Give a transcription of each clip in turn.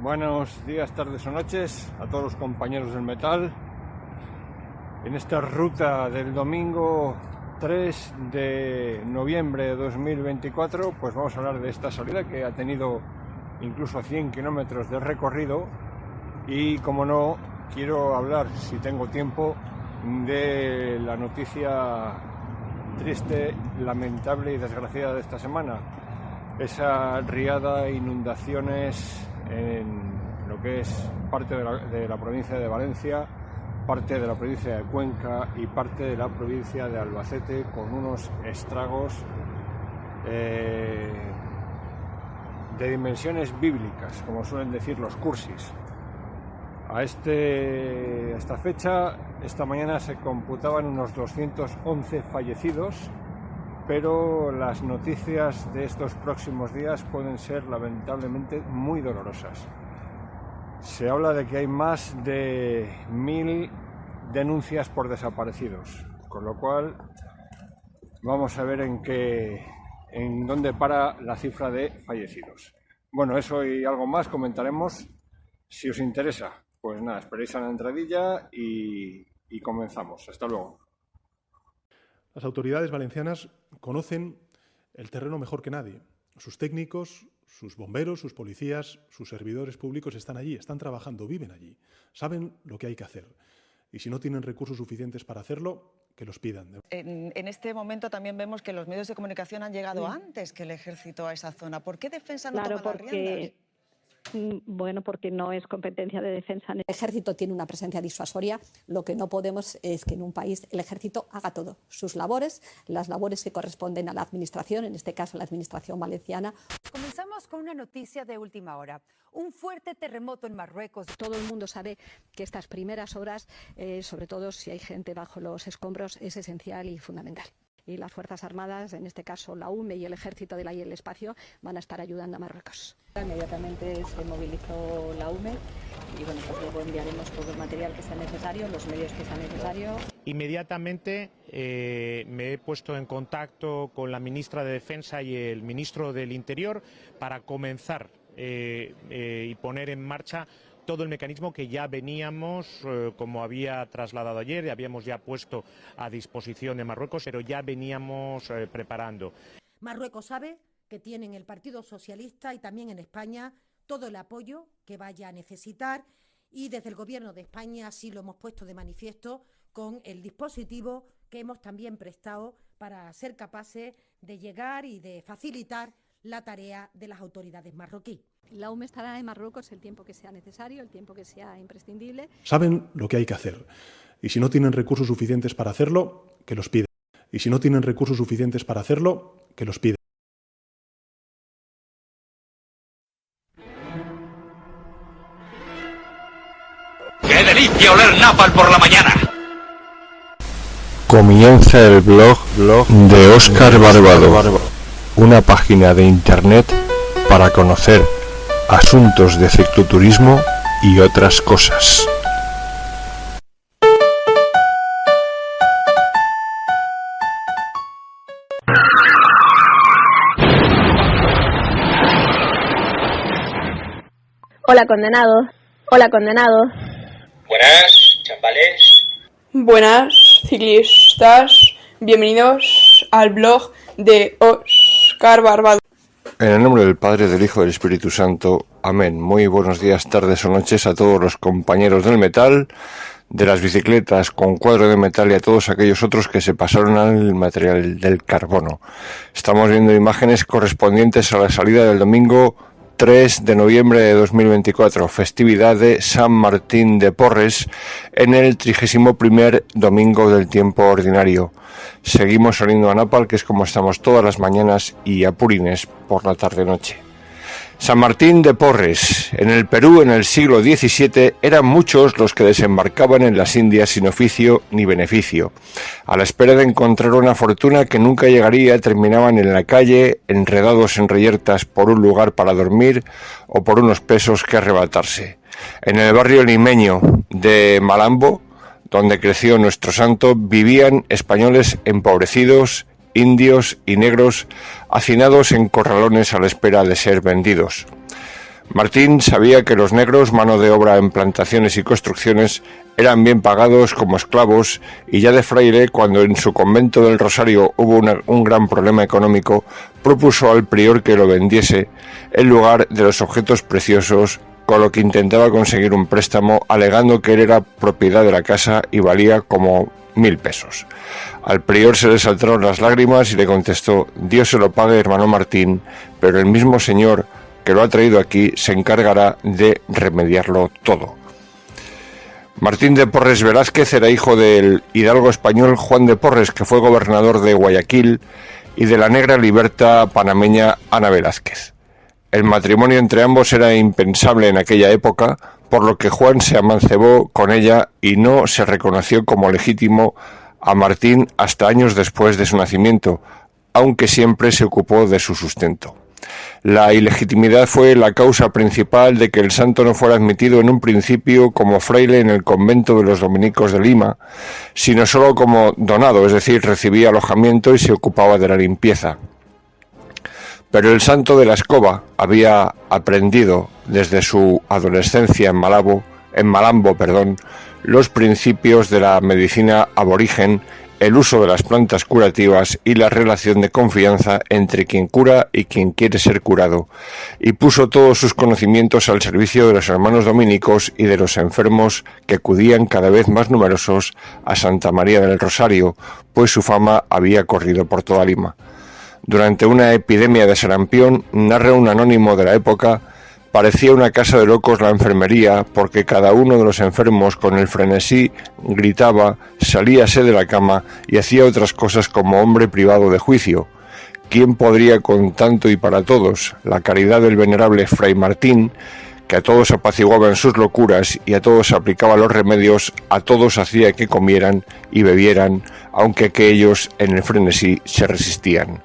Buenos días, tardes o noches a todos los compañeros del metal. En esta ruta del domingo 3 de noviembre de 2024, pues vamos a hablar de esta salida que ha tenido incluso 100 kilómetros de recorrido y, como no, quiero hablar, si tengo tiempo, de la noticia triste, lamentable y desgraciada de esta semana. Esa riada, inundaciones en lo que es parte de la provincia de Valencia, parte de la provincia de Cuenca y parte de la provincia de Albacete, con unos estragos de dimensiones bíblicas, como suelen decir los cursis. A esta fecha, esta mañana se computaban unos 211 fallecidos, pero las noticias de estos próximos días pueden ser lamentablemente muy dolorosas. Se habla de que hay más de 1000 denuncias por desaparecidos, con lo cual vamos a ver en dónde para la cifra de fallecidos. Bueno, eso y algo más comentaremos. Si os interesa, pues nada, esperéis a la entradilla y comenzamos. Hasta luego. Las autoridades valencianas conocen el terreno mejor que nadie. Sus técnicos, sus bomberos, sus policías, sus servidores públicos están allí, están trabajando, viven allí, saben lo que hay que hacer. Y si no tienen recursos suficientes para hacerlo, que los pidan. En este momento también vemos que los medios de comunicación han llegado antes que el ejército a esa zona. ¿Por qué Defensa no toma las riendas? Bueno, porque no es competencia de Defensa. El ejército tiene una presencia disuasoria. Lo que no podemos es que en un país el ejército haga todo, sus labores, las labores que corresponden a la administración, en este caso la administración valenciana. Comenzamos con una noticia de última hora. Un fuerte terremoto en Marruecos. Todo el mundo sabe que estas primeras horas, sobre todo si hay gente bajo los escombros, es esencial y fundamental. Y las Fuerzas Armadas, en este caso la UME y el Ejército del Aire y el Espacio, van a estar ayudando a Marruecos. Inmediatamente se movilizó la UME y bueno, pues luego enviaremos todo el material que sea necesario, los medios que sea necesario. Inmediatamente me he puesto en contacto con la ministra de Defensa y el ministro del Interior para comenzar y poner en marcha todo el mecanismo que ya veníamos, como había trasladado ayer, habíamos ya puesto a disposición de Marruecos, pero ya veníamos preparando. Marruecos sabe que tiene en el Partido Socialista y también en España todo el apoyo que vaya a necesitar, y desde el Gobierno de España así lo hemos puesto de manifiesto con el dispositivo que hemos también prestado para ser capaces de llegar y de facilitar la tarea de las autoridades marroquíes. La UME estará en Marruecos el tiempo que sea necesario, el tiempo que sea imprescindible. Saben lo que hay que hacer. Y si no tienen recursos suficientes para hacerlo, que los pidan. Y si no tienen recursos suficientes para hacerlo, que los pidan. ¡Qué delicia oler napalm por la mañana! Comienza el blog de Óscar Barbado, una página de internet para conocer asuntos de cicloturismo y otras cosas. Hola, condenados. Hola, condenados. Buenas, chambales. Buenas, ciclistas. Bienvenidos al blog de Óscar Barbado. En el nombre del Padre, del Hijo y del Espíritu Santo. Amén. Muy buenos días, tardes o noches a todos los compañeros del metal, de las bicicletas con cuadro de metal y a todos aquellos otros que se pasaron al material del carbono. Estamos viendo imágenes correspondientes a la salida del domingo 3 de noviembre de 2024, festividad de San Martín de Porres, en el 31º domingo del tiempo ordinario. Seguimos saliendo a Napal, que es como estamos todas las mañanas, y a Purines por la tarde-noche. San Martín de Porres. En el Perú, en el siglo XVII, eran muchos los que desembarcaban en las Indias sin oficio ni beneficio. A la espera de encontrar una fortuna que nunca llegaría, terminaban en la calle, enredados en reyertas por un lugar para dormir o por unos pesos que arrebatarse. En el barrio limeño de Malambo, donde creció nuestro santo, vivían españoles empobrecidos, indios y negros, hacinados en corralones a la espera de ser vendidos. Martín sabía que los negros, mano de obra en plantaciones y construcciones, eran bien pagados como esclavos, y ya de fraile, cuando en su convento del Rosario hubo un gran problema económico, propuso al prior que lo vendiese en lugar de los objetos preciosos, con lo que intentaba conseguir un préstamo, alegando que él era propiedad de la casa y valía como 1000 pesos. Al prior se le saltaron las lágrimas y le contestó: Dios se lo pague, hermano Martín, pero el mismo Señor que lo ha traído aquí se encargará de remediarlo todo. Martín de Porres Velázquez era hijo del hidalgo español Juan de Porres, que fue gobernador de Guayaquil, y de la negra liberta panameña Ana Velázquez. El matrimonio entre ambos era impensable en aquella época, por lo que Juan se amancebó con ella y no se reconoció como legítimo a Martín hasta años después de su nacimiento, aunque siempre se ocupó de su sustento. La ilegitimidad fue la causa principal de que el santo no fuera admitido en un principio como fraile en el convento de los dominicos de Lima, sino solo como donado, es decir, recibía alojamiento y se ocupaba de la limpieza. Pero el santo de la escoba había aprendido desde su adolescencia en Malambo, los principios de la medicina aborigen, el uso de las plantas curativas y la relación de confianza entre quien cura y quien quiere ser curado, y puso todos sus conocimientos al servicio de los hermanos dominicos y de los enfermos que acudían cada vez más numerosos a Santa María del Rosario, pues su fama había corrido por toda Lima. Durante una epidemia de sarampión, narra un anónimo de la época, parecía una casa de locos la enfermería, porque cada uno de los enfermos con el frenesí gritaba, salíase de la cama y hacía otras cosas como hombre privado de juicio. ¿Quién podría con tanto y para todos? La caridad del venerable Fray Martín, que a todos apaciguaba en sus locuras y a todos aplicaba los remedios, a todos hacía que comieran y bebieran, aunque aquellos en el frenesí se resistían.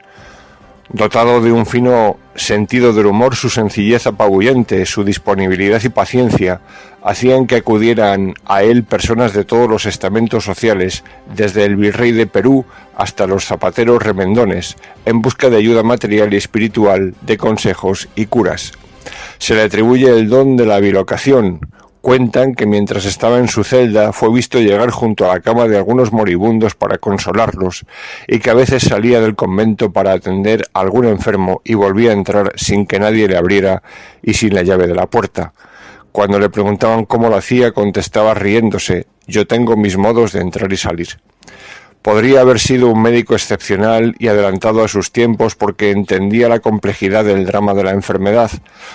Dotado de un fino sentido del humor, su sencillez apabullante, su disponibilidad y paciencia, hacían que acudieran a él personas de todos los estamentos sociales, desde el virrey de Perú hasta los zapateros remendones, en busca de ayuda material y espiritual, de consejos y curas. Se le atribuye el don de la bilocación. Cuentan que mientras estaba en su celda fue visto llegar junto a la cama de algunos moribundos para consolarlos, y que a veces salía del convento para atender a algún enfermo y volvía a entrar sin que nadie le abriera y sin la llave de la puerta. Cuando le preguntaban cómo lo hacía, contestaba riéndose: yo tengo mis modos de entrar y salir. Podría haber sido un médico excepcional y adelantado a sus tiempos, porque entendía la complejidad del drama de la enfermedad,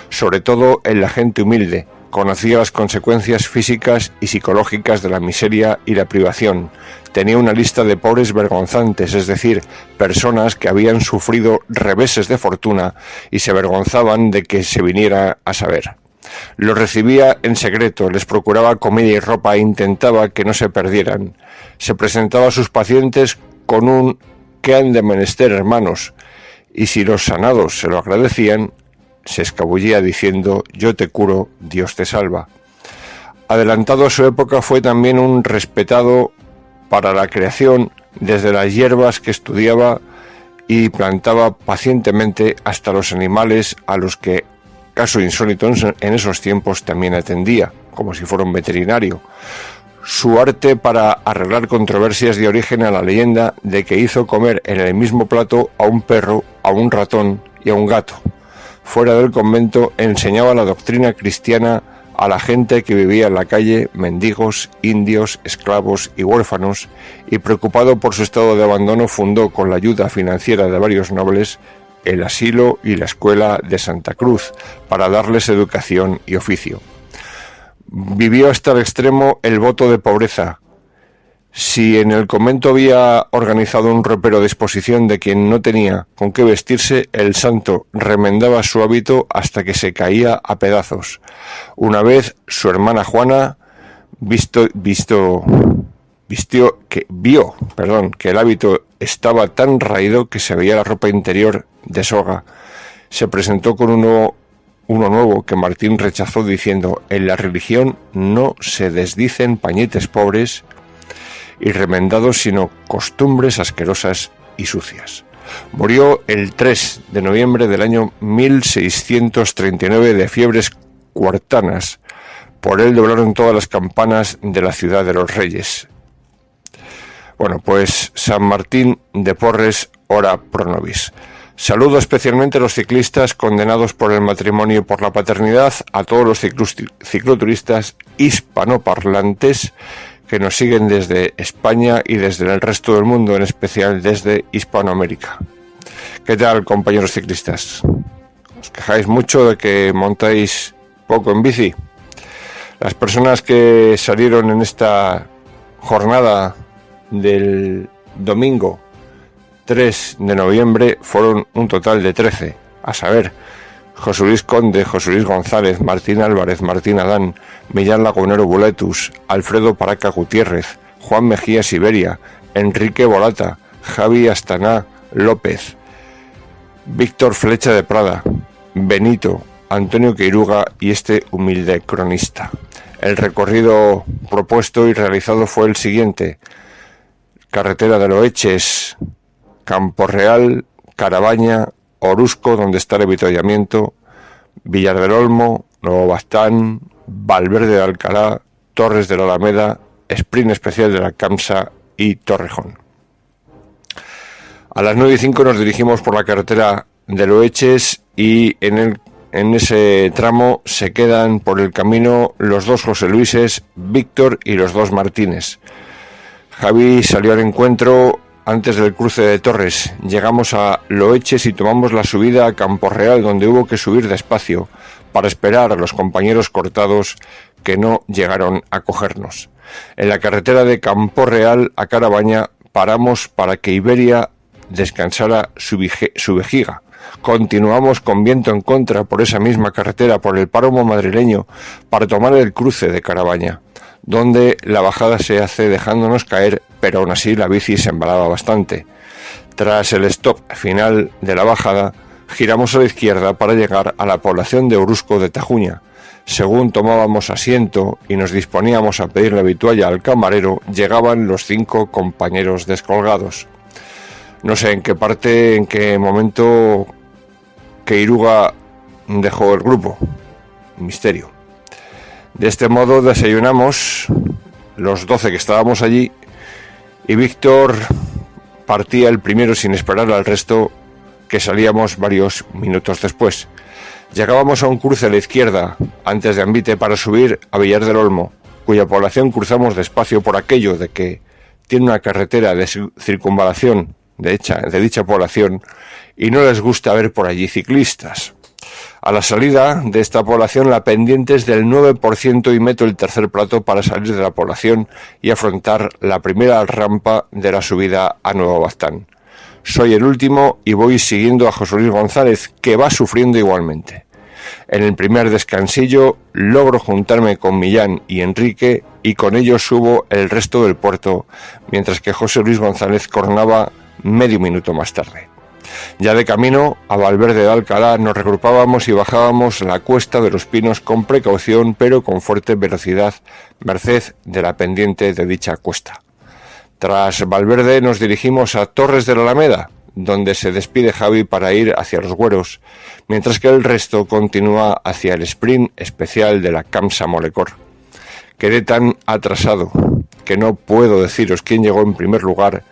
sobre todo en la gente humilde. Conocía las consecuencias físicas y psicológicas de la miseria y la privación. Tenía una lista de pobres vergonzantes, es decir, personas que habían sufrido reveses de fortuna y se avergonzaban de que se viniera a saber. Los recibía en secreto, les procuraba comida y ropa e intentaba que no se perdieran. Se presentaba a sus pacientes con un «¿Qué han de menester, hermanos?», y si los sanados se lo agradecían, se escabullía diciendo: yo te curo, Dios te salva. Adelantado a su época, fue también un respetado para la creación, desde las hierbas que estudiaba y plantaba pacientemente hasta los animales, a los que, caso insólito en esos tiempos, también atendía, como si fuera un veterinario. Su arte para arreglar controversias dio origen a la leyenda de que hizo comer en el mismo plato a un perro, a un ratón y a un gato. Fuera del convento enseñaba la doctrina cristiana a la gente que vivía en la calle, mendigos, indios, esclavos y huérfanos, y preocupado por su estado de abandono fundó, con la ayuda financiera de varios nobles, el asilo y la escuela de Santa Cruz, para darles educación y oficio. Vivió hasta el extremo el voto de pobreza. Si en el convento había organizado un ropero de exposición de quien no tenía con qué vestirse, el santo remendaba su hábito hasta que se caía a pedazos. Una vez su hermana Juana vio que el hábito estaba tan raído que se veía la ropa interior de soga. Se presentó con uno nuevo que Martín rechazó diciendo: en la religión no se desdicen pañetes pobres y remendados, sino costumbres asquerosas y sucias. Murió el 3 de noviembre del año 1639 de fiebres cuartanas. Por él doblaron todas las campanas de la ciudad de los Reyes. Bueno, pues San Martín de Porres, ora pro nobis. Saludo especialmente a los ciclistas condenados por el matrimonio y por la paternidad, a todos los cicloturistas hispanoparlantes que nos siguen desde España y desde el resto del mundo, en especial desde Hispanoamérica. ¿Qué tal, compañeros ciclistas? ¿Os quejáis mucho de que montáis poco en bici? Las personas que salieron en esta jornada del domingo 3 de noviembre fueron un total de 13, a saber, José Luis Conde, José Luis González, Martín Álvarez, Martín Adán, Millán Lagunero Buletus, Alfredo Paraca Gutiérrez, Juan Mejía Siberia, Enrique Bolata, Javi Astaná López, Víctor Flecha de Prada, Benito, Antonio Queiruga y este humilde cronista. El recorrido propuesto y realizado fue el siguiente: carretera de Loeches, Campo Real, Carabaña, Orusco, donde está el avituallamiento, Villar del Olmo, Nuevo Bastán, Valverde de Alcalá, Torres de la Alameda, sprint especial de la Camsa y Torrejón. A las 9:05 nos dirigimos por la carretera de Loeches y en ese tramo se quedan por el camino los dos José Luises, Víctor y los dos Martínez. Javi salió al encuentro antes del cruce de Torres. Llegamos a Loeches y tomamos la subida a Campo Real, donde hubo que subir despacio para esperar a los compañeros cortados que no llegaron a cogernos. En la carretera de Campo Real a Carabaña paramos para que Iberia descansara su vejiga. Continuamos con viento en contra por esa misma carretera, por el páramo madrileño, para tomar el cruce de Carabaña, donde la bajada se hace dejándonos caer, pero aún así la bici se embalaba bastante. Tras el stop final de la bajada, giramos a la izquierda para llegar a la población de Orusco de Tajuña. Según tomábamos asiento y nos disponíamos a pedir la vitualla al camarero, llegaban los 5 compañeros descolgados. No sé en qué momento Queiruga dejó el grupo. Misterio. De este modo desayunamos los 12 que estábamos allí y Víctor partía el primero sin esperar al resto, que salíamos varios minutos después. Llegábamos a un cruce a la izquierda antes de Ambite para subir a Villar del Olmo, cuya población cruzamos despacio por aquello de que tiene una carretera de circunvalación de dicha población y no les gusta ver por allí ciclistas. A la salida de esta población la pendiente es del 9% y meto el tercer plato para salir de la población y afrontar la primera rampa de la subida a Nuevo Bastán. Soy el último y voy siguiendo a José Luis González, que va sufriendo igualmente. En el primer descansillo logro juntarme con Millán y Enrique y con ellos subo el resto del puerto, mientras que José Luis González coronaba medio minuto más tarde. Ya de camino a Valverde de Alcalá nos regrupábamos y bajábamos la cuesta de los Pinos con precaución pero con fuerte velocidad, merced de la pendiente de dicha cuesta. Tras Valverde nos dirigimos a Torres de la Alameda, donde se despide Javi para ir hacia los Güeros, mientras que el resto continúa hacia el sprint especial de la Camsa Molecor. Quedé tan atrasado que no puedo deciros quién llegó en primer lugar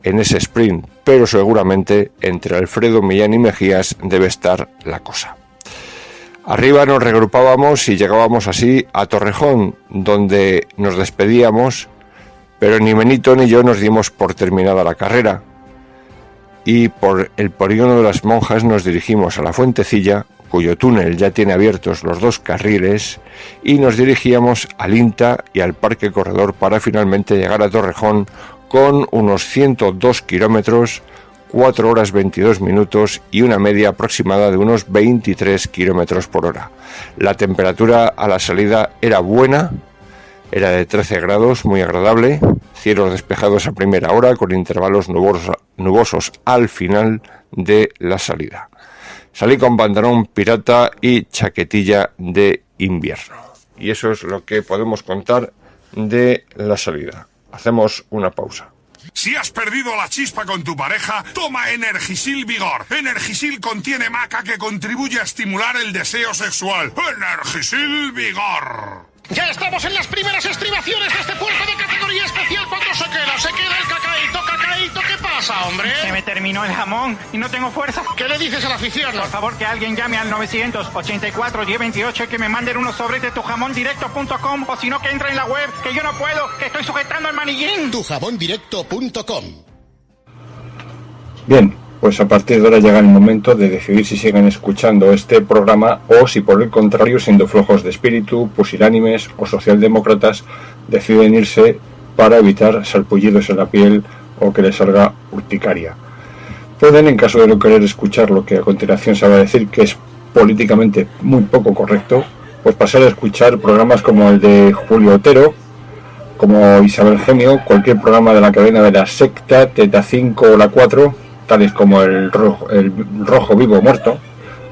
en ese sprint, pero seguramente entre Alfredo, Millán y Mejías debe estar la cosa. Arriba nos regrupábamos y llegábamos así a Torrejón, donde nos despedíamos, pero ni Benito ni yo nos dimos por terminada la carrera, y por el polígono de las Monjas nos dirigimos a la Fuentecilla, cuyo túnel ya tiene abiertos los 2 carriles, y nos dirigíamos al INTA y al Parque Corredor para finalmente llegar a Torrejón con unos 102 kilómetros, 4 horas 22 minutos y una media aproximada de unos 23 kilómetros por hora. La temperatura a la salida era buena, era de 13 grados, muy agradable, cielos despejados a primera hora con intervalos nubosos al final de la salida. Salí con pantalón pirata y chaquetilla de invierno. Y eso es lo que podemos contar de la salida. Hacemos una pausa. Si has perdido la chispa con tu pareja, toma Energisil Vigor. Energisil contiene maca que contribuye a estimular el deseo sexual. Energisil Vigor. Ya estamos en las primeras estribaciones de este puerto de categoría especial. ¿Cuánto se queda el cacaíto, ¿qué pasa, hombre? Se me terminó el jamón y no tengo fuerza. ¿Qué le dices a la afición? Por favor, que alguien llame al 984-1028 y que me manden unos sobres de tujamondirecto.com, o si no, que entre en la web, que yo no puedo, que estoy sujetando el manillín. Tujamondirecto.com. Bien, pues a partir de ahora llega el momento de decidir si siguen escuchando este programa o si por el contrario, siendo flojos de espíritu, pusilánimes o socialdemócratas, deciden irse para evitar sarpullidos en la piel o que les salga urticaria. Pueden, en caso de no querer escuchar lo que a continuación se va a decir, que es políticamente muy poco correcto, pues pasar a escuchar programas como el de Julio Otero, como Isabel Gemio, cualquier programa de la cadena de La Secta, Teta 5 o La 4, tales como el Rojo Vivo Muerto,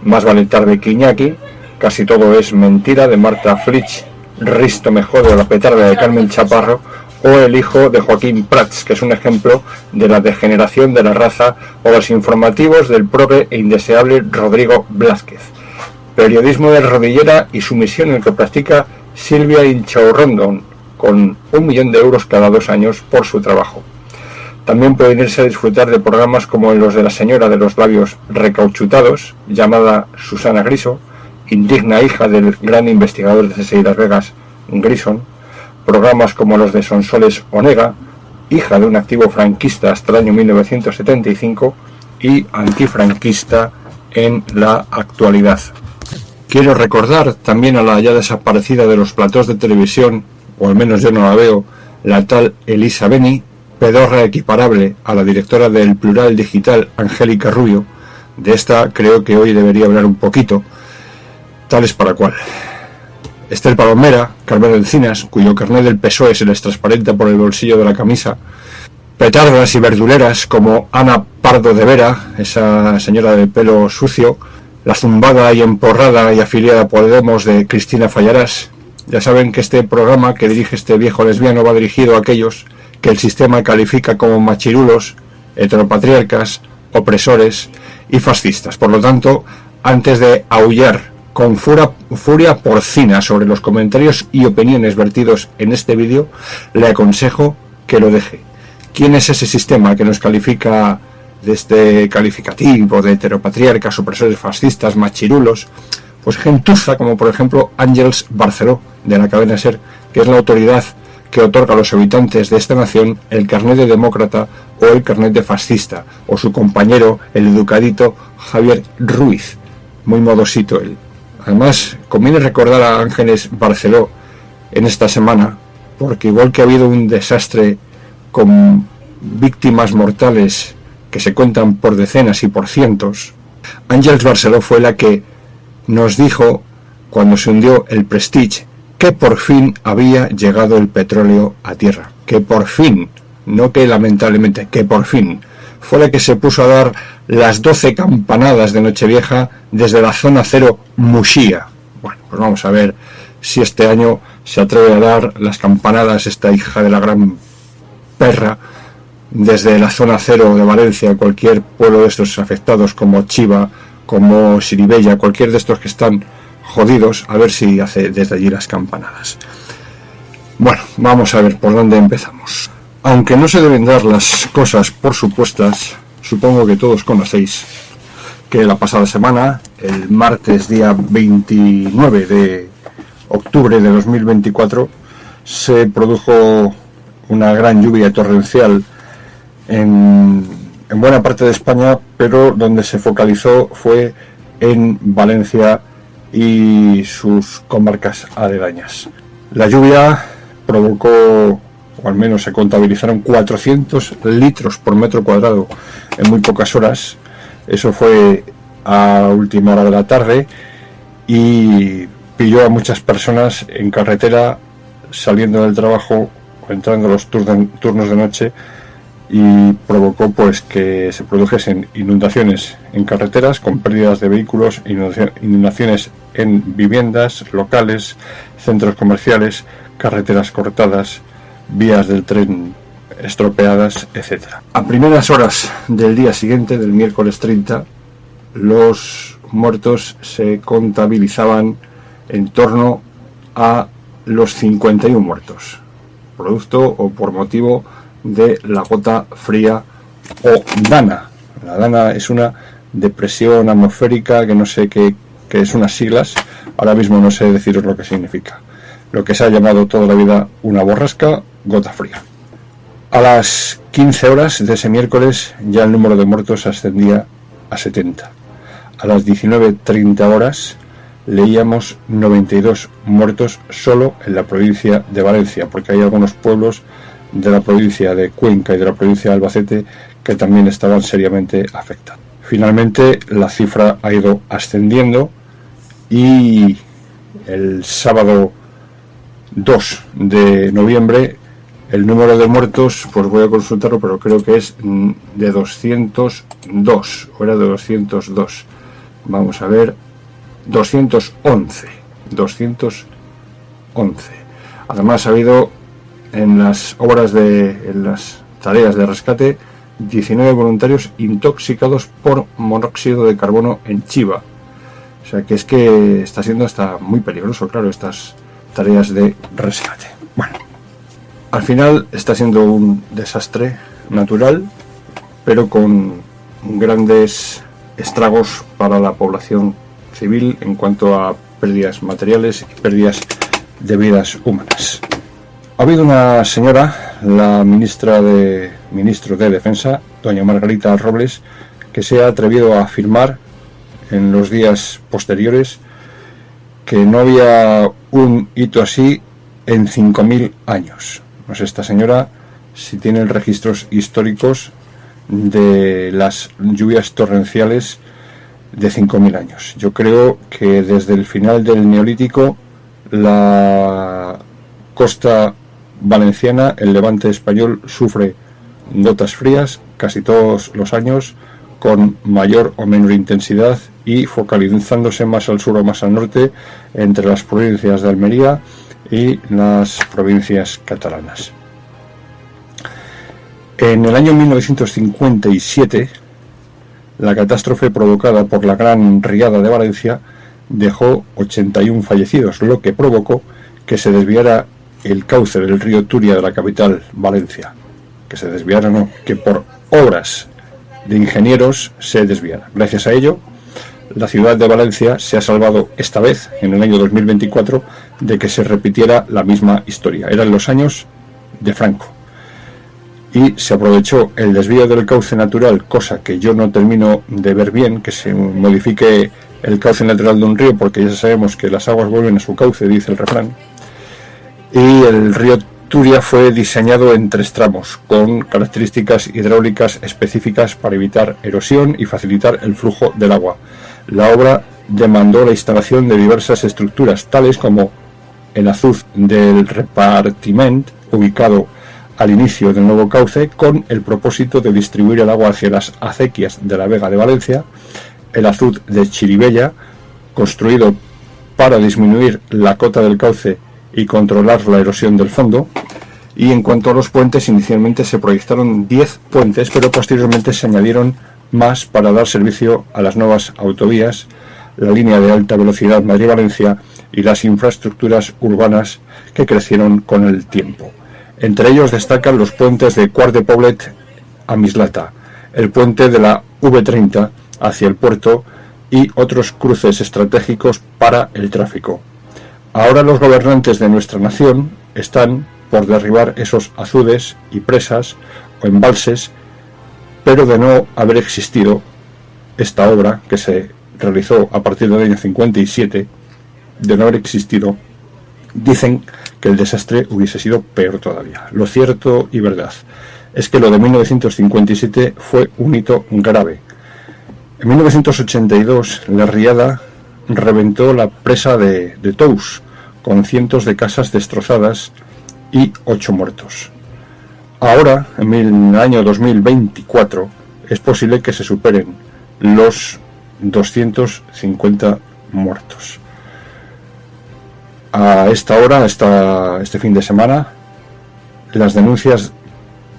Más vale tarde que Iñaki, Casi todo es mentira de Marta Flitsch, Risto me jode o La petarda de Carmen Chaparro, o El hijo de Joaquín Prats, que es un ejemplo de la degeneración de la raza, o los informativos del progre e indeseable Rodrigo Blázquez. Periodismo de rodillera y sumisión en el que practica Silvia Inchaurrondon, con 1 millón de euros cada 2 años por su trabajo. También pueden irse a disfrutar de programas como los de la señora de los labios recauchutados, llamada Susana Griso, indigna hija del gran investigador de CSI Las Vegas, Grison, programas como los de Sonsoles Onega, hija de un activo franquista hasta el año 1975 y antifranquista en la actualidad. Quiero recordar también a la ya desaparecida de los platós de televisión, o al menos yo no la veo, la tal Elisa Beni, pedorra equiparable a la directora del Plural Digital, Angélica Rubio. De esta creo que hoy debería hablar un poquito, tal es para cual. Esther Palomera, Carmelo Encinas, cuyo carnet del PSOE se les transparenta por el bolsillo de la camisa. Petardas y verduleras como Ana Pardo de Vera, esa señora de pelo sucio. La zumbada y emporrada y afiliada a Podemos de Cristina Fallarás. Ya saben que este programa que dirige este viejo lesbiano va dirigido a aquellos que el sistema califica como machirulos, heteropatriarcas, opresores y fascistas. Por lo tanto, antes de aullar con furia porcina sobre los comentarios y opiniones vertidos en este vídeo, le aconsejo que lo deje. ¿Quién es ese sistema que nos califica de este calificativo de heteropatriarcas, opresores, fascistas, machirulos? Pues gentuza como por ejemplo Ángels Barceló, de la cadena SER, que es la autoridad que otorga a los habitantes de esta nación el carnet de demócrata o el carnet de fascista, o su compañero, el educadito Javier Ruiz, muy modosito él. Además, conviene recordar a Ángeles Barceló en esta semana, porque igual que ha habido un desastre con víctimas mortales que se cuentan por decenas y por cientos, Ángeles Barceló fue la que nos dijo, cuando se hundió el Prestige, que por fin había llegado el petróleo a tierra. Que por fin, no que lamentablemente, que por fin. Fue la que se puso a dar las 12 campanadas de Nochevieja desde la zona cero Muxía. Bueno, pues vamos a ver si este año se atreve a dar las campanadas esta hija de la gran perra desde la zona cero de Valencia, cualquier pueblo de estos afectados como Chiva, como Siribella, cualquier de estos que están jodidos, a ver si hace desde allí las campanadas. Bueno, vamos a ver por dónde empezamos. Aunque no se deben dar las cosas por supuestas, supongo que todos conocéis que la pasada semana, el martes día 29 de octubre de 2024, se produjo una gran lluvia torrencial en buena parte de España, pero donde se focalizó fue en Valencia y sus comarcas aledañas. La lluvia provocó, o al menos se contabilizaron 400 litros por metro cuadrado en muy pocas horas. Eso fue a última hora de la tarde y pilló a muchas personas en carretera saliendo del trabajo o entrando a los turnos de noche, y provocó pues que se produjesen inundaciones en carreteras con pérdidas de vehículos, inundaciones en viviendas, locales, centros comerciales, carreteras cortadas, vías del tren estropeadas, etc. A primeras horas del día siguiente, del miércoles 30, los muertos se contabilizaban en torno a los 51 muertos, producto o por motivo de la gota fría o dana. La dana es una depresión atmosférica que no sé qué es, unas siglas, ahora mismo no sé deciros lo que significa. Lo que se ha llamado toda la vida una borrasca, gota fría. A las 15 horas de ese miércoles ya el número de muertos ascendía a 70. A las 19:30 horas leíamos 92 muertos solo en la provincia de Valencia, porque hay algunos pueblos de la provincia de Cuenca y de la provincia de Albacete que también estaban seriamente afectados. Finalmente la cifra ha ido ascendiendo y el sábado 2 de noviembre el número de muertos, pues voy a consultarlo, pero creo que es de 202, o era de 202. Vamos a ver, 211. Además ha habido en las tareas de rescate 19 voluntarios intoxicados por monóxido de carbono en Chiva. O sea que es que está siendo hasta muy peligroso, claro, estas tareas de rescate. Bueno, al final está siendo un desastre natural, pero con grandes estragos para la población civil en cuanto a pérdidas materiales y pérdidas de vidas humanas. Ha habido una señora, la ministro de Defensa, doña Margarita Robles, que se ha atrevido a afirmar en los días posteriores que no había un hito así en 5.000 años. No sé esta señora si tiene registros históricos de las lluvias torrenciales de 5.000 años. Yo creo que desde el final del Neolítico la costa valenciana, el levante español, sufre gotas frías casi todos los años, con mayor o menor intensidad y focalizándose más al sur o más al norte entre las provincias de Almería y las provincias catalanas. En el año 1957, la catástrofe provocada por la Gran Riada de Valencia dejó 81 fallecidos, lo que provocó que se desviara el cauce del río Turia de la capital, Valencia. Que se desviara, no, que por obras de ingenieros se desviara. Gracias a ello, la ciudad de Valencia se ha salvado esta vez, en el año 2024, de que se repitiera la misma historia. Eran los años de Franco. Y se aprovechó el desvío del cauce natural, cosa que yo no termino de ver bien, que se modifique el cauce natural de un río, porque ya sabemos que las aguas vuelven a su cauce, dice el refrán. Y el río Turia fue diseñado en 3 tramos, con características hidráulicas específicas para evitar erosión y facilitar el flujo del agua. La obra demandó la instalación de diversas estructuras, tales como el azud del repartiment, ubicado al inicio del nuevo cauce, con el propósito de distribuir el agua hacia las acequias de la Vega de Valencia, el azud de Chiribella, construido para disminuir la cota del cauce y controlar la erosión del fondo. Y en cuanto a los puentes, inicialmente se proyectaron 10 puentes, pero posteriormente se añadieron más para dar servicio a las nuevas autovías, la línea de alta velocidad Madrid-Valencia y las infraestructuras urbanas que crecieron con el tiempo. Entre ellos destacan los puentes de Quart de Poblet a Mislata, el puente de la V30 hacia el puerto y otros cruces estratégicos para el tráfico. Ahora los gobernantes de nuestra nación están por derribar esos azudes y presas o embalses, pero de no haber existido esta obra que se realizó a partir del año 57, de no haber existido, dicen que el desastre hubiese sido peor todavía. Lo cierto y verdad es que lo de 1957 fue un hito grave. En 1982 la riada reventó la presa de Tous, con cientos de casas destrozadas y 8 muertos. Ahora, en el año 2024, es posible que se superen los 250 muertos. A esta hora, este fin de semana, las denuncias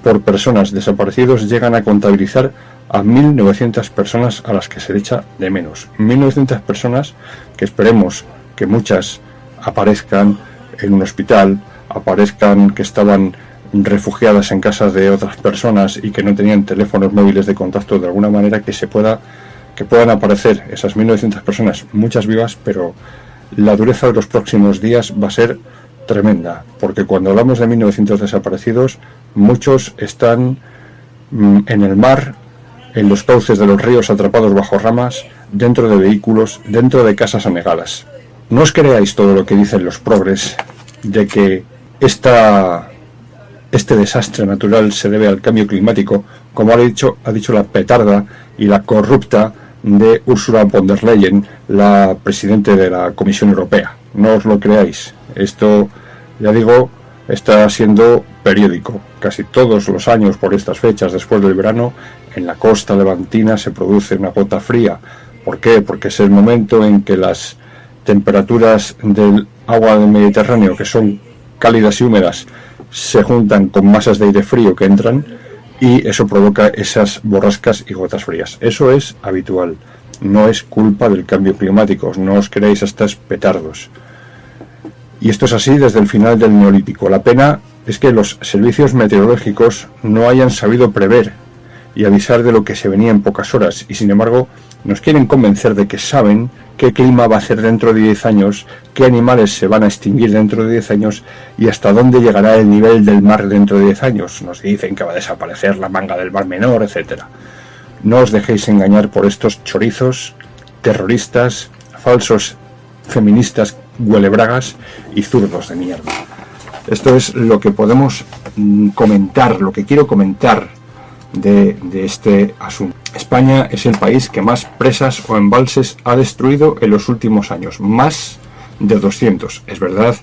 por personas desaparecidos llegan a contabilizar a 1.900 personas a las que se le echa de menos. 1.900 personas que esperemos que muchas aparezcan en un hospital, aparezcan que estaban refugiadas en casas de otras personas y que no tenían teléfonos móviles de contacto, de alguna manera que puedan aparecer esas 1.900 personas, muchas vivas, pero la dureza de los próximos días va a ser tremenda, porque cuando hablamos de 1.900 desaparecidos, muchos están en el mar, en los cauces de los ríos atrapados bajo ramas, dentro de vehículos, dentro de casas anegadas. No os creáis todo lo que dicen los progres de que este desastre natural se debe al cambio climático, como ha dicho la petarda y la corrupta de Ursula von der Leyen, la presidenta de la Comisión Europea. No os lo creáis. Esto, ya digo, está siendo periódico. Casi todos los años por estas fechas, después del verano, en la costa levantina se produce una gota fría. ¿Por qué? Porque es el momento en que las temperaturas del agua del Mediterráneo, que son cálidas y húmedas, se juntan con masas de aire frío que entran y eso provoca esas borrascas y gotas frías. Eso es habitual. No es culpa del cambio climático. No os creáis estas petardos. Y esto es así desde el final del Neolítico. La pena es que los servicios meteorológicos no hayan sabido prever y avisar de lo que se venía en pocas horas, y sin embargo nos quieren convencer de que saben qué clima va a hacer dentro de 10 años, qué animales se van a extinguir dentro de 10 años y hasta dónde llegará el nivel del mar dentro de 10 años. Nos dicen que va a desaparecer la manga del Mar Menor, etc. No os dejéis engañar por estos chorizos, terroristas, falsos feministas, huelebragas y zurdos de mierda. Esto es lo que podemos comentar, lo que quiero comentar de este asunto. España es el país que más presas o embalses ha destruido en los últimos años, más de 200. Es verdad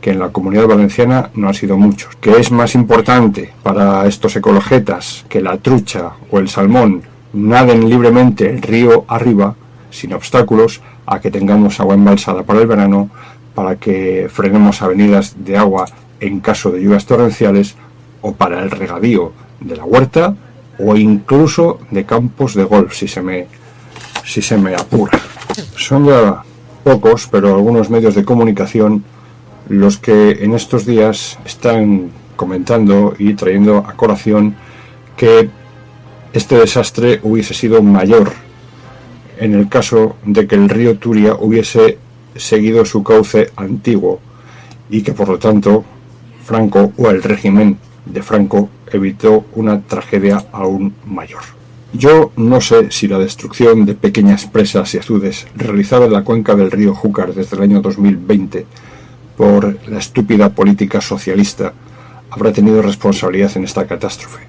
que en la Comunidad Valenciana no han sido muchos. ¿Qué es más importante para estos ecologetas que la trucha o el salmón naden libremente el río arriba, sin obstáculos, a que tengamos agua embalsada para el verano, para que frenemos avenidas de agua en caso de lluvias torrenciales, o para el regadío de la huerta, o incluso de campos de golf, si se me apura? Son ya pocos, pero algunos medios de comunicación los que en estos días están comentando y trayendo a colación que este desastre hubiese sido mayor en el caso de que el río Turia hubiese seguido su cauce antiguo y que por lo tanto Franco o el régimen de Franco evitó una tragedia aún mayor. Yo no sé si la destrucción de pequeñas presas y azudes realizada en la cuenca del río Júcar desde el año 2020 por la estúpida política socialista habrá tenido responsabilidad en esta catástrofe.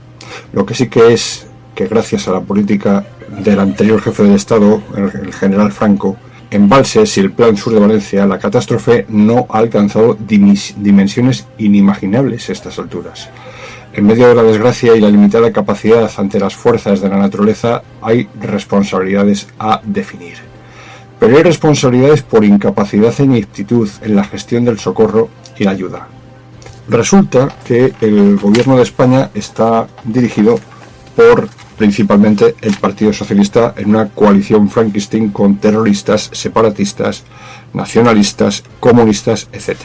Lo que sí que es que gracias a la política del anterior jefe de Estado, el general Franco, embalses y el Plan Sur de Valencia, la catástrofe no ha alcanzado dimensiones inimaginables a estas alturas. En medio de la desgracia y la limitada capacidad ante las fuerzas de la naturaleza hay responsabilidades a definir. Pero hay responsabilidades por incapacidad e ineptitud en la gestión del socorro y la ayuda. Resulta que el gobierno de España está dirigido por principalmente el Partido Socialista en una coalición frankenstein con terroristas, separatistas, nacionalistas, comunistas, etc.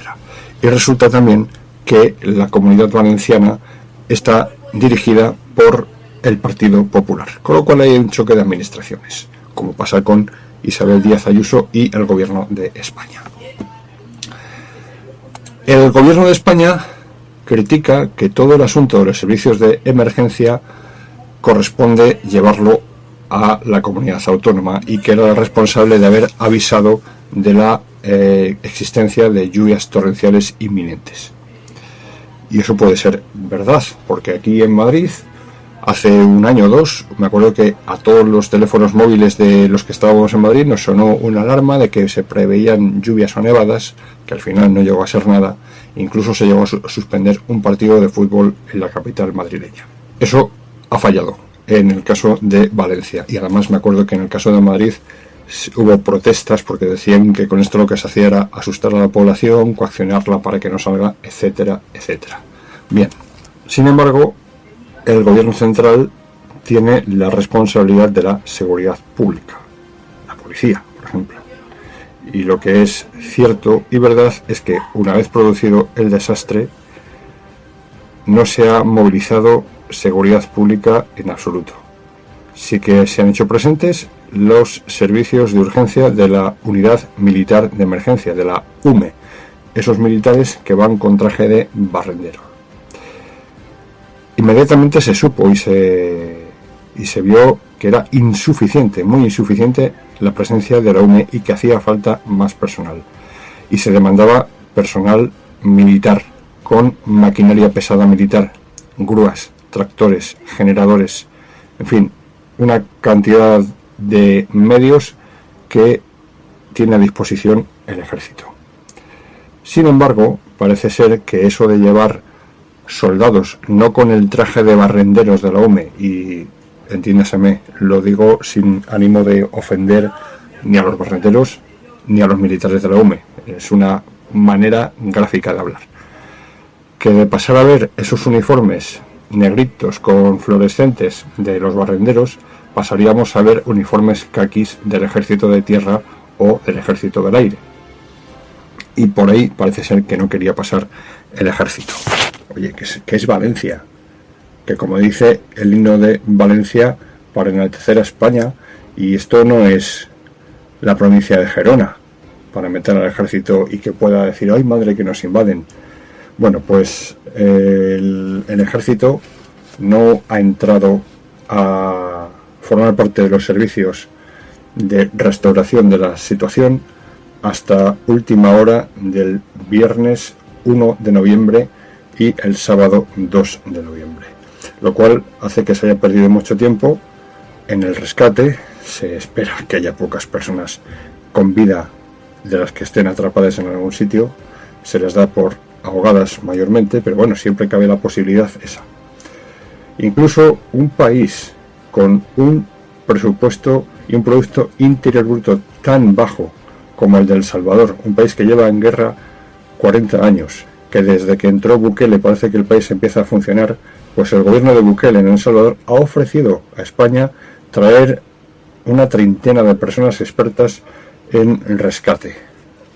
Y resulta también que la Comunidad Valenciana está dirigida por el Partido Popular, con lo cual hay un choque de administraciones, como pasa con Isabel Díaz Ayuso y el Gobierno de España. El Gobierno de España critica que todo el asunto de los servicios de emergencia corresponde llevarlo a la comunidad autónoma y que era la responsable de haber avisado de la existencia de lluvias torrenciales inminentes. Y eso puede ser verdad, porque aquí en Madrid, hace un año o dos, me acuerdo que a todos los teléfonos móviles de los que estábamos en Madrid nos sonó una alarma de que se preveían lluvias o nevadas, que al final no llegó a ser nada. Incluso se llegó a suspender un partido de fútbol en la capital madrileña. Eso ha fallado en el caso de Valencia, y además me acuerdo que en el caso de Madrid hubo protestas porque decían que con esto lo que se hacía era asustar a la población, coaccionarla para que no salga, etcétera, etcétera. Bien, sin embargo, el gobierno central tiene la responsabilidad de la seguridad pública, la policía, por ejemplo. Y lo que es cierto y verdad es que una vez producido el desastre, no se ha movilizado seguridad pública en absoluto. Sí que se han hecho presentes los servicios de urgencia de la Unidad Militar de Emergencia, de la UME, esos militares que van con traje de barrendero. Inmediatamente se supo y se vio que era insuficiente, muy insuficiente la presencia de la UME y que hacía falta más personal. Y se demandaba personal militar, con maquinaria pesada militar, grúas, tractores, generadores, en fin, una cantidad de medios que tiene a disposición el ejército. Sin embargo, parece ser que eso de llevar soldados, no con el traje de barrenderos de la UME, y entiéndaseme, lo digo sin ánimo de ofender ni a los barrenderos ni a los militares de la UME, es una manera gráfica de hablar, que de pasar a ver esos uniformes negritos con fluorescentes de los barrenderos, pasaríamos a ver uniformes caquis del ejército de tierra o del ejército del aire. Y por ahí parece ser que no quería pasar el ejército. Oye, que es Valencia, que como dice el himno de Valencia, para enaltecer a España, y esto no es la provincia de Gerona, para meter al ejército y que pueda decir, ¡ay madre que nos invaden! Bueno, pues el ejército no ha entrado a formar parte de los servicios de restauración de la situación hasta última hora del viernes 1 de noviembre y el sábado 2 de noviembre, lo cual hace que se haya perdido mucho tiempo en el rescate. Se espera que haya pocas personas con vida de las que estén atrapadas en algún sitio, se les da por ahogadas mayormente, pero bueno, siempre cabe la posibilidad esa. Incluso un país con un presupuesto y un Producto Interior Bruto tan bajo como el de El Salvador, un país que lleva en guerra 40 años, que desde que entró Bukele parece que el país empieza a funcionar, pues el gobierno de Bukele en El Salvador ha ofrecido a España traer una treintena de personas expertas en rescate.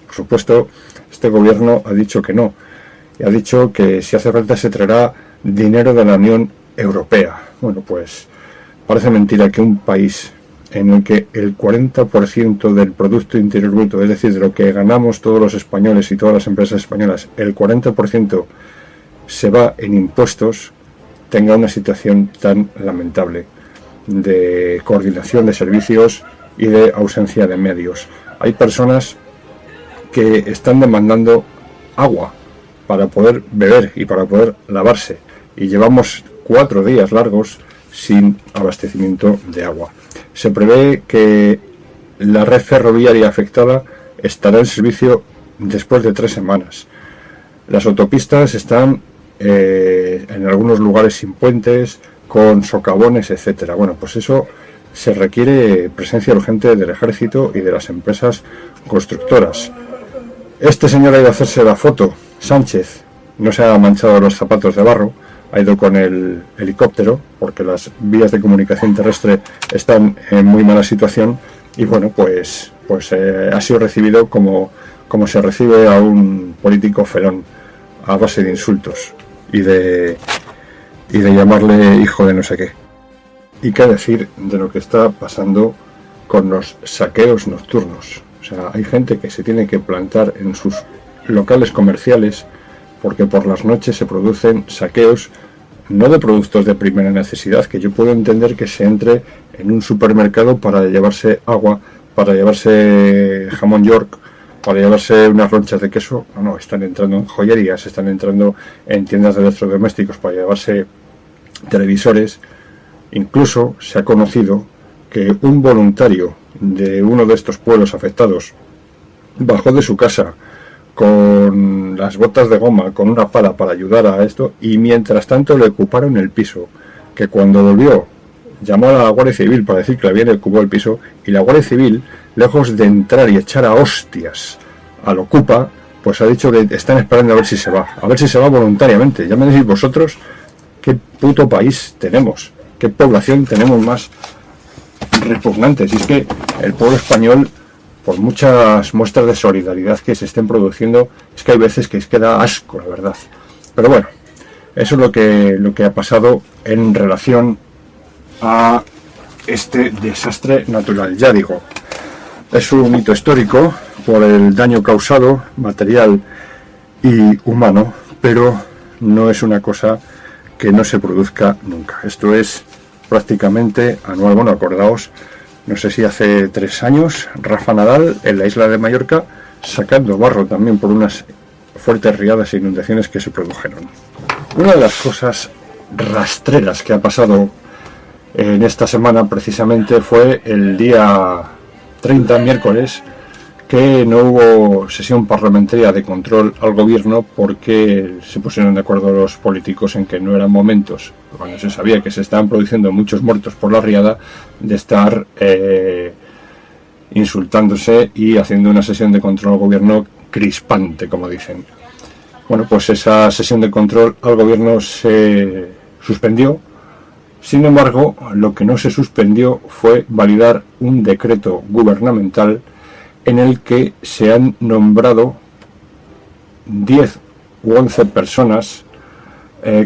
Por supuesto, este gobierno ha dicho que no, y ha dicho que si hace falta se traerá dinero de la Unión Europea. Bueno, pues parece mentira que un país en el que el 40% del Producto Interior Bruto, es decir, de lo que ganamos todos los españoles y todas las empresas españolas, el 40% se va en impuestos, tenga una situación tan lamentable de coordinación de servicios y de ausencia de medios. Hay personas que están demandando agua para poder beber y para poder lavarse, y llevamos 4 días largos sin abastecimiento de agua. Se prevé que la red ferroviaria afectada estará en servicio después de 3 semanas. Las autopistas están en algunos lugares sin puentes, con socavones, etcétera. Bueno, pues eso se requiere presencia urgente del ejército y de las empresas constructoras. Este señor ha ido a hacerse la foto, Sánchez, no se ha manchado los zapatos de barro, ha ido con el helicóptero porque las vías de comunicación terrestre están en muy mala situación, y bueno, pues ha sido recibido como se recibe a un político felón, a base de insultos y de llamarle hijo de no sé qué. Y qué decir de lo que está pasando con los saqueos nocturnos. O sea, hay gente que se tiene que plantar en sus locales comerciales porque por las noches se producen saqueos, no de productos de primera necesidad, que yo puedo entender que se entre en un supermercado para llevarse agua, para llevarse jamón York, para llevarse unas lonchas de queso. No, están entrando en joyerías, están entrando en tiendas de electrodomésticos para llevarse televisores. Incluso se ha conocido que un voluntario de uno de estos pueblos afectados bajó de su casa con las botas de goma, con una pala para ayudar a esto, y mientras tanto le ocuparon el piso, que cuando volvió llamó a la Guardia Civil para decir que le habían ocupado el piso, y la Guardia Civil, lejos de entrar y echar a hostias al ocupa, pues ha dicho que están esperando a ver si se va voluntariamente. Ya me decís vosotros ¿Qué puto país tenemos? ¿Qué población tenemos más repugnante? Si es que el pueblo español, por muchas muestras de solidaridad que se estén produciendo, es que hay veces que da asco, la verdad. Pero bueno, eso es lo que ha pasado en relación a este desastre natural. Ya digo, es un hito histórico por el daño causado, material y humano, pero no es una cosa que no se produzca nunca. Esto es prácticamente anual. Bueno, acordaos, no sé si hace 3 años, Rafa Nadal en la isla de Mallorca sacando barro también por unas fuertes riadas e inundaciones que se produjeron. Una de las cosas rastreras que ha pasado en esta semana precisamente fue el día 30, miércoles, que no hubo sesión parlamentaria de control al gobierno porque se pusieron de acuerdo los políticos en que no eran momentos, cuando se sabía que se estaban produciendo muchos muertos por la riada, de estar insultándose y haciendo una sesión de control al gobierno crispante, como dicen. Bueno, pues esa sesión de control al gobierno se suspendió. Sin embargo, lo que no se suspendió fue validar un decreto gubernamental en el que se han nombrado 10 u 11 personas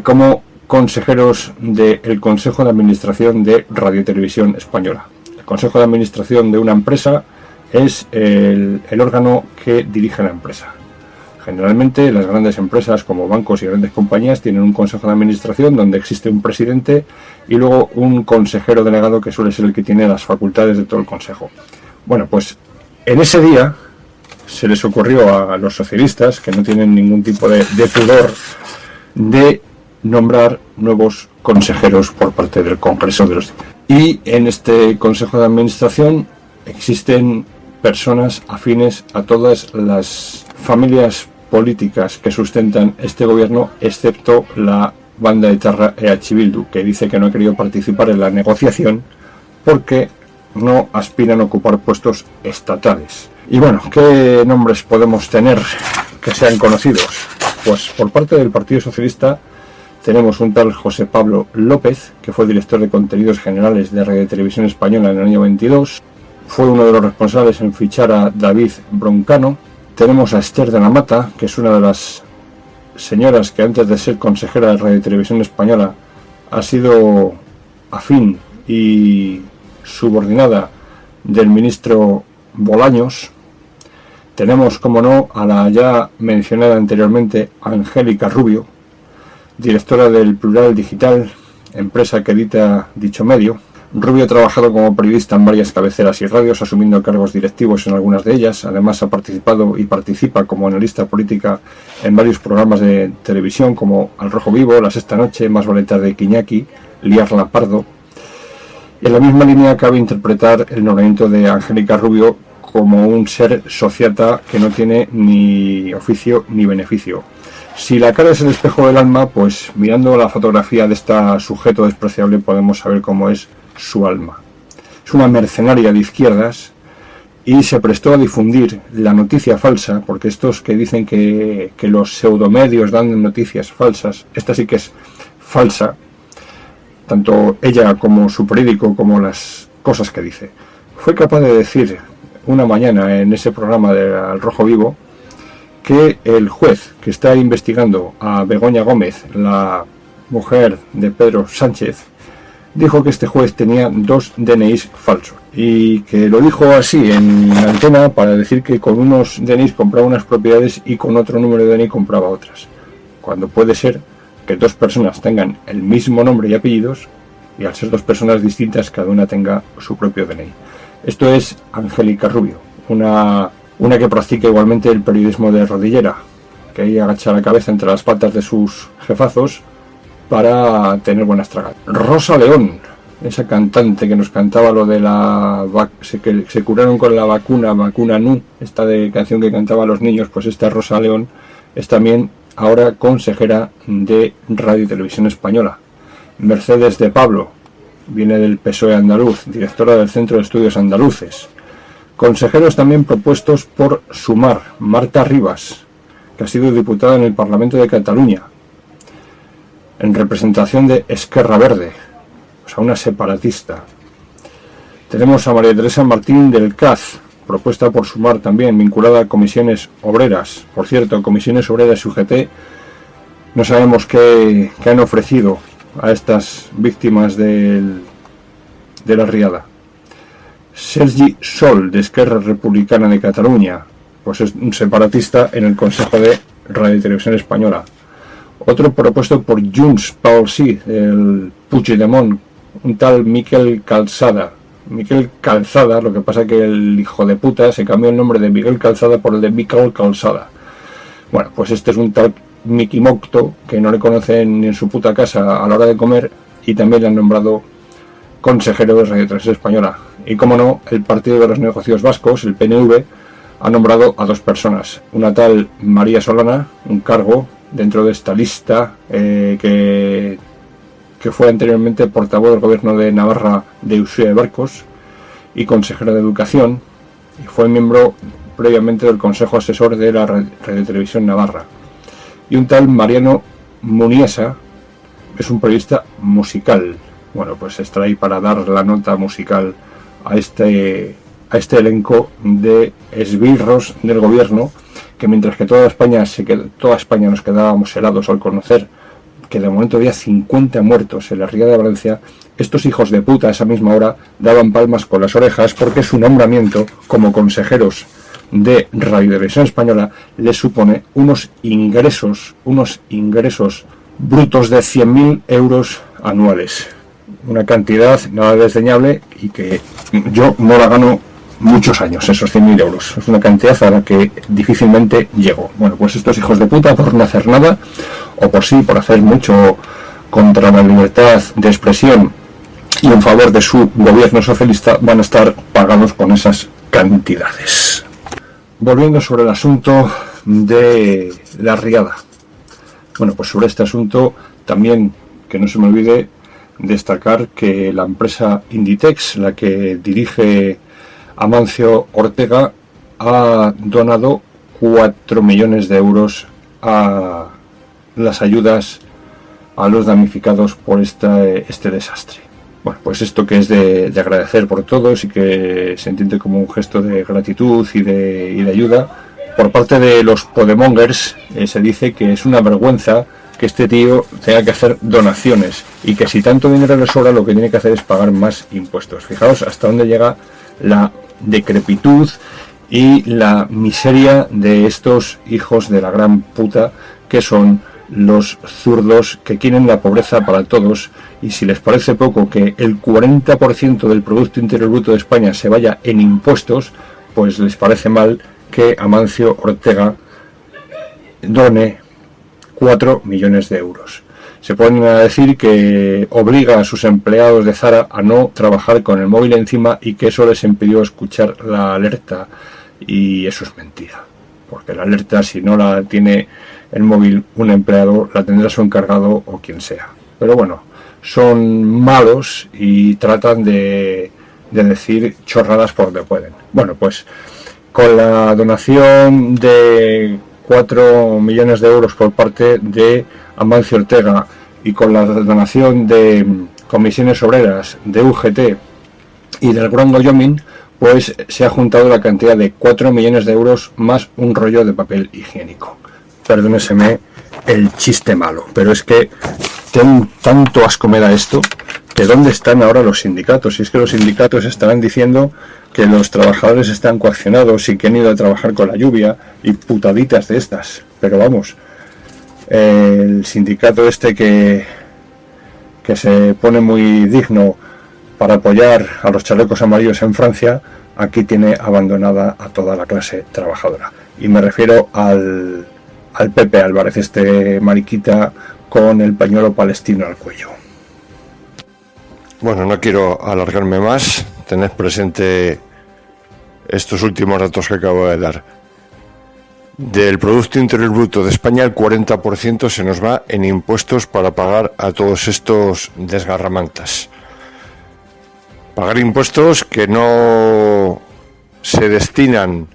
como consejeros del Consejo de Administración de Radio Televisión Española. El Consejo de Administración de una empresa es el órgano que dirige la empresa. Generalmente las grandes empresas como bancos y grandes compañías tienen un consejo de administración donde existe un presidente y luego un consejero delegado que suele ser el que tiene las facultades de todo el consejo. Bueno, pues en ese día se les ocurrió a los socialistas, que no tienen ningún tipo de pudor, de nombrar nuevos consejeros por parte del Congreso de los Diputados. Y en este Consejo de Administración existen personas afines a todas las familias políticas que sustentan este gobierno, excepto la banda de etarra EH Bildu, que dice que no ha querido participar en la negociación porque no aspiran a ocupar puestos estatales. Y bueno, ¿qué nombres podemos tener que sean conocidos? Pues por parte del Partido Socialista tenemos un tal José Pablo López, que fue director de contenidos generales de Radio y Televisión Española en el año 22. Fue uno de los responsables en fichar a David Broncano. Tenemos a Esther de la Mata, que es una de las señoras que antes de ser consejera de Radio y Televisión Española ha sido afín y subordinada del ministro Bolaños. Tenemos, como no, a la ya mencionada anteriormente Angélica Rubio, directora del Plural Digital, empresa que edita dicho medio. Rubio ha trabajado como periodista en varias cabeceras y radios, asumiendo cargos directivos en algunas de ellas. Además ha participado y participa como analista política en varios programas de televisión como Al Rojo Vivo, La Sexta Noche, Más vale tarde que Iñaki, Liarla Pardo. Y en la misma línea cabe interpretar el nombramiento de Angélica Rubio como un ser sociata que no tiene ni oficio ni beneficio. Si la cara es el espejo del alma, pues mirando la fotografía de este sujeto despreciable podemos saber cómo es su alma. Es una mercenaria de izquierdas y se prestó a difundir la noticia falsa, porque estos que dicen que los pseudomedios dan noticias falsas, esta sí que es falsa, tanto ella como su periódico, como las cosas que dice. Fue capaz de decir una mañana en ese programa de Al Rojo Vivo que el juez que está investigando a Begoña Gómez, la mujer de Pedro Sánchez, dijo que este juez tenía 2 DNIs falsos y que lo dijo así en la antena para decir que con unos DNIs compraba unas propiedades y con otro número de DNI compraba otras, cuando puede ser que 2 personas tengan el mismo nombre y apellidos y al ser 2 personas distintas cada una tenga su propio DNI. Esto es Angélica Rubio, una que practica igualmente el periodismo de rodillera, que ahí agacha la cabeza entre las patas de sus jefazos para tener buenas tragas. Rosa León, esa cantante que nos cantaba lo de que se curaron con la vacuna Nu, esta de canción que cantaba a los niños, pues esta Rosa León es también ahora consejera de Radio y Televisión Española. Mercedes de Pablo, viene del PSOE andaluz, directora del Centro de Estudios Andaluces. Consejeros también propuestos por Sumar, Marta Rivas, que ha sido diputada en el Parlamento de Cataluña. en representación de Esquerra Verde, o sea, una separatista. Tenemos a María Teresa Martín del CAZ, propuesta por Sumar también, vinculada a comisiones obreras. Por cierto, comisiones obreras y UGT, no sabemos qué han ofrecido a estas víctimas de la riada. Sergi Sol, de Esquerra Republicana de Cataluña, pues es un separatista en el Consejo de Radio y Televisión Española. Otro propuesto por Junts pel Sí, el Puigdemont, un tal Miquel Calçada. Miquel Calzada, lo que pasa que el hijo de puta se cambió el nombre de Miguel Calzada por el de Miquel Calçada. Bueno, pues este es un tal Miki Mocto, que no le conocen ni en su puta casa a la hora de comer, y también le han nombrado consejero de Radio Televisión Española. Y como no, el Partido de los Negocios Vascos, el PNV, ha nombrado a dos personas. Una tal María Solana, un cargo dentro de esta lista que fue anteriormente portavoz del gobierno de Navarra de Usía Barcos y consejera de Educación, y fue miembro previamente del Consejo Asesor de la Radiotelevisión Navarra. Y un tal Mariano Muniesa es un periodista musical. Bueno, pues estará ahí para dar la nota musical a este elenco de esbirros del gobierno, que mientras que toda España nos quedábamos helados al conocer que de momento había 50 muertos en la Ría de Valencia, estos hijos de puta a esa misma hora daban palmas con las orejas, porque su nombramiento como consejeros de Radio Televisión Española les supone unos ingresos brutos de 100.000 euros anuales. Una cantidad nada desdeñable y que yo no la gano muchos años, esos 100.000 euros. Es una cantidad a la que difícilmente llego. Bueno, pues estos hijos de puta, por no hacer nada, o por sí, por hacer mucho contra la libertad de expresión y en favor de su gobierno socialista, van a estar pagados con esas cantidades. Volviendo sobre el asunto de la riada. Bueno, pues sobre este asunto también, que no se me olvide destacar que la empresa Inditex, la que dirige Amancio Ortega, ha donado 4 millones de euros a las ayudas a los damnificados por este desastre. Bueno, pues esto que es de agradecer por todos y que se entiende como un gesto de gratitud y de ayuda. Por parte de los Podemongers se dice que es una vergüenza que este tío tenga que hacer donaciones y que si tanto dinero le sobra, lo que tiene que hacer es pagar más impuestos. Fijaos hasta dónde llega la decrepitud y la miseria de estos hijos de la gran puta que son los zurdos, que quieren la pobreza para todos, y si les parece poco que el 40% del Producto Interior Bruto de España se vaya en impuestos, pues les parece mal que Amancio Ortega done 4 millones de euros. Se ponen a decir que obliga a sus empleados de Zara a no trabajar con el móvil encima y que eso les impidió escuchar la alerta, y eso es mentira, porque la alerta, si no la tiene el móvil un empleado, la tendrá su encargado o quien sea. Pero bueno, son malos y tratan de decir chorradas por donde pueden. Bueno, pues con la donación de 4 millones de euros por parte de Amancio Ortega y con la donación de comisiones obreras, de UGT y del Gran Wyoming, pues se ha juntado la cantidad de 4 millones de euros más un rollo de papel higiénico. Perdóneseme el chiste malo, pero es que tanto asco me da esto, que ¿dónde están ahora los sindicatos? Si es que los sindicatos estarán diciendo que los trabajadores están coaccionados y que han ido a trabajar con la lluvia y putaditas de estas. Pero vamos, el sindicato este que se pone muy digno para apoyar a los chalecos amarillos en Francia, aquí tiene abandonada a toda la clase trabajadora. Y me refiero al Pepe Álvarez, este mariquita con el pañuelo palestino al cuello. Bueno, no quiero alargarme más. Tened presente estos últimos datos que acabo de dar. Del Producto Interior Bruto de España, el 40% se nos va en impuestos para pagar a todos estos desgarramantas. Pagar impuestos que no se destinan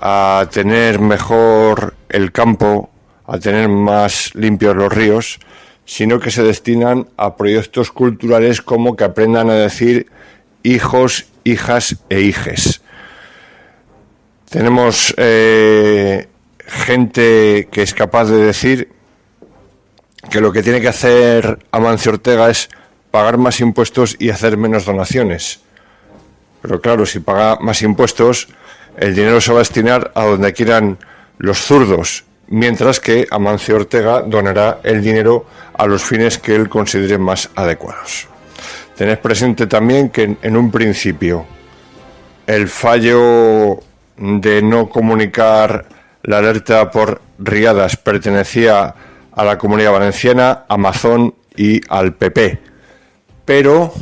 a tener mejor el campo, a tener más limpios los ríos, sino que se destinan a proyectos culturales como que aprendan a decir hijos, hijas e hijes. Tenemos gente que es capaz de decir que lo que tiene que hacer Amancio Ortega es pagar más impuestos y hacer menos donaciones. Pero claro, si paga más impuestos, el dinero se va a destinar a donde quieran los zurdos, mientras que Amancio Ortega donará el dinero a los fines que él considere más adecuados. Tened presente también que en un principio el fallo de no comunicar la alerta por riadas pertenecía a la Comunidad Valenciana, a Mazón y al PP. Pero,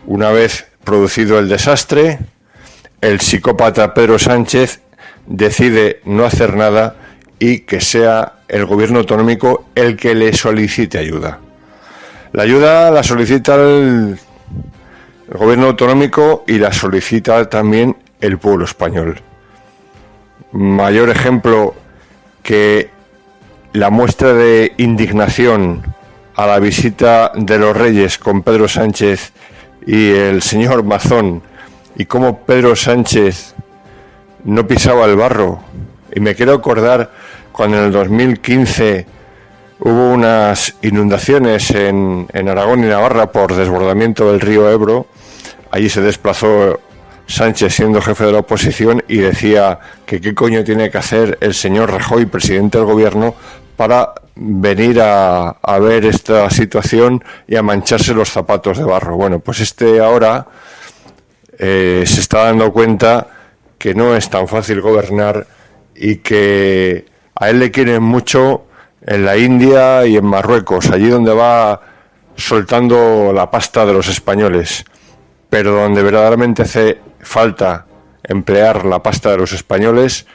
una vez producido el desastre, el psicópata Pedro Sánchez decide no hacer nada y que sea el gobierno autonómico el que le solicite ayuda. La ayuda la solicita el gobierno autonómico y la solicita también el pueblo español. Mayor ejemplo que la muestra de indignación a la visita de los Reyes con Pedro Sánchez y el señor Mazón, y cómo Pedro Sánchez no pisaba el barro. Y me quiero acordar cuando en el 2015 hubo unas inundaciones en Aragón y Navarra por desbordamiento del río Ebro. Allí se desplazó Sánchez siendo jefe de la oposición y decía que qué coño tiene que hacer el señor Rajoy, presidente del gobierno, para venir a ver esta situación y a mancharse los zapatos de barro. Bueno, pues ahora se está dando cuenta que no es tan fácil gobernar y que a él le quieren mucho en la India y en Marruecos, allí donde va soltando la pasta de los españoles, pero donde verdaderamente hace falta emplear la pasta de los españoles,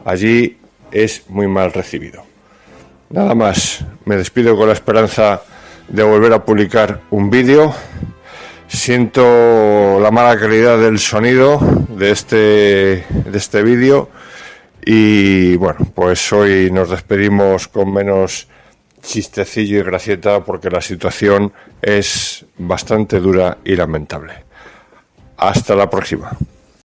allí es muy mal recibido. Nada más, me despido con la esperanza de volver a publicar un vídeo. Siento la mala calidad del sonido de este vídeo y bueno, pues hoy nos despedimos con menos chistecillo y gracieta porque la situación es bastante dura y lamentable. Hasta la próxima.